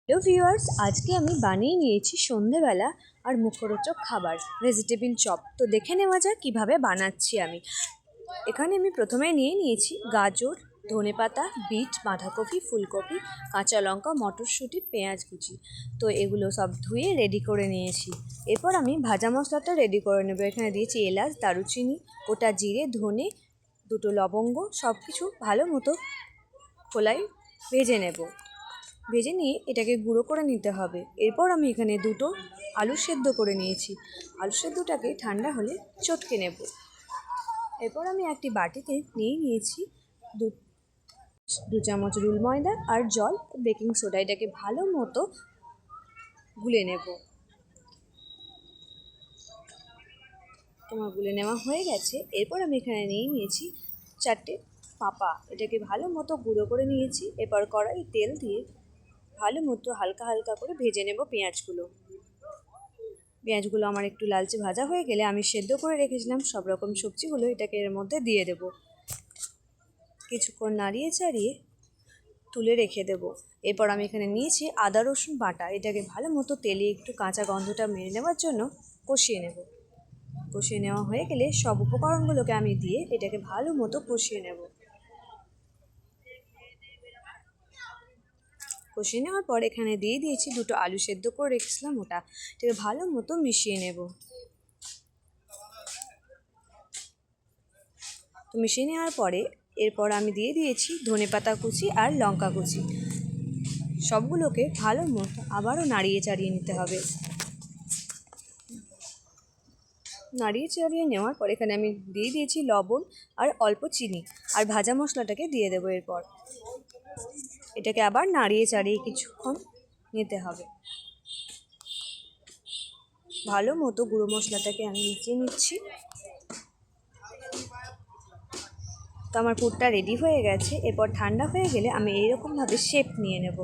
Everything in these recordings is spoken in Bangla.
হ্যালো ভিউয়ার্স, আজকে আমি বানিয়ে নিয়েছি সন্ধেবেলা আর মুখরোচক খাবার ভেজিটেবিল চপ। তো দেখে নেওয়া যাক কীভাবে বানাচ্ছি আমি। এখানে আমি প্রথমে নিয়ে নিয়েছি গাজর, ধনেপাতা, বিট, বাঁধাকপি, ফুলকপি, কাঁচা লঙ্কা, মটরশুঁটি, পেঁয়াজ কুচি। তো এগুলো সব ধুয়ে রেডি করে নিয়েছি। এরপর আমি ভাজা মশলাটা রেডি করে নেব। এখানে দিয়েছি এলাচ, দারুচিনি, গোটা জিরে, ধনে, দুটো লবঙ্গ, সব কিছু ভালো মতো খোলায় ভেজে নেব। ভেজে নিয়ে এটাকে গুঁড়ো করে নিতে হবে। এরপর আমি এখানে দুটো আলু সেদ্ধ করে নিয়েছি। আলু সেদ্ধটাকে ঠান্ডা হলে চটকে নেব। এরপর আমি একটি বাটিতে নিয়ে নিয়েছি দু চামচ রুল ময়দা আর জল, বেকিং সোডা। এটাকে ভালো মতো গুলে নেব। তোমার গুলে নেওয়া হয়ে গেছে। এরপর আমি এখানে নিয়ে নিয়েছি 4টে পাঁপা। এটাকে ভালো মতো গুঁড়ো করে নিয়েছি। এরপর কড়াই তেল দিয়ে ভালো মতো হালকা হালকা করে ভেজে নেব পেঁয়াজগুলো আমার একটু লালচে ভাজা হয়ে গেলে আমি সেদ্ধ করে রেখেছিলাম সব রকম সবজিগুলো এটাকে এর মধ্যে দিয়ে দেব। কিছুক্ষণ নাড়িয়ে চাড়িয়ে তুলে রেখে দেব। এরপর আমি এখানে নিয়েছি আদা রসুন বাটা। এটাকে ভালো মতো তেলে একটু কাঁচা গন্ধটা মেরে নেওয়ার জন্য কষিয়ে নেব। কষিয়ে নেওয়া হয়ে গেলে সব উপকরণগুলোকে আমি দিয়ে এটাকে ভালো মতো কষিয়ে নেব। কষিয়ে নেওয়ার পর এখানে দিয়ে দিয়েছি দুটো আলু সেদ্ধ করে রেখেছিলাম ওটা। এটাকে ভালো মতো মিশিয়ে নেব। তো মিশিয়ে নেওয়ার পরে এরপর আমি দিয়ে দিয়েছি ধনেপাতা কুচি আর লঙ্কা কুচি। সবগুলোকে ভালো মতো আবারও নাড়িয়ে চাড়িয়ে নিতে হবে। নাড়িয়ে চাড়িয়ে নেওয়ার পর এখানে আমি দিয়ে দিয়েছি লবণ আর অল্প চিনি আর ভাজা মশলাটাকে দিয়ে দেবো। এরপর এটাকে আবার নাড়িয়ে চাড়িয়ে কিছুক্ষণ নিতে হবে। ভালো মতো গুঁড়ো মশলাটাকে আমি মিশিয়ে নিচ্ছি। তো আমার পুরটা রেডি হয়ে গেছে। এরপর ঠান্ডা হয়ে গেলে আমি এইরকমভাবে শেপ নিয়ে নেব।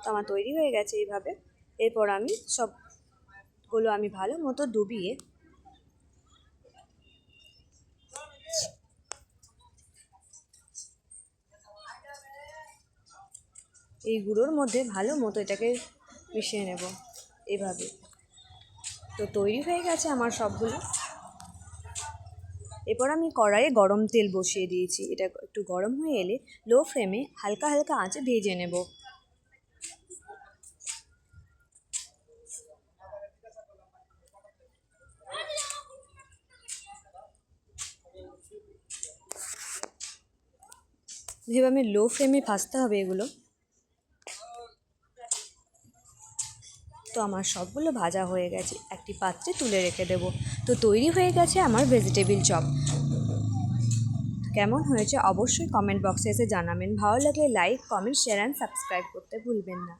তো আমার তৈরি হয়ে গেছে এইভাবে। এরপর আমি সবগুলো আমি ভালো মতো ডুবিয়ে এই গুঁড়োর মধ্যে ভালো মতো এটাকে মিশিয়ে নেব এইভাবে। তো তৈরি হয়ে গেছে আমার সবগুলো। এরপর আমি কড়াইয়ে গরম তেল বসিয়ে দিয়েছি। এটা একটু গরম হয়ে এলে লো ফ্লেমে হালকা হালকা আঁচে ভেজে নেব। যেভাবে লো ফ্লেমে ভাজতে হবে এগুলো। তো আমার সবগুলো ভাজা হয়ে গেছে। একটি পাত্রে তুলে রেখে দেব। তো তৈরি হয়ে গেছে আমার ভেজিটেবিল চপ। কেমন হয়েছে অবশ্যই কমেন্ট বক্সে এসে জানাবেন। ভালো লাগলে like, comment, share and subscribe করতে ভুলবেন না।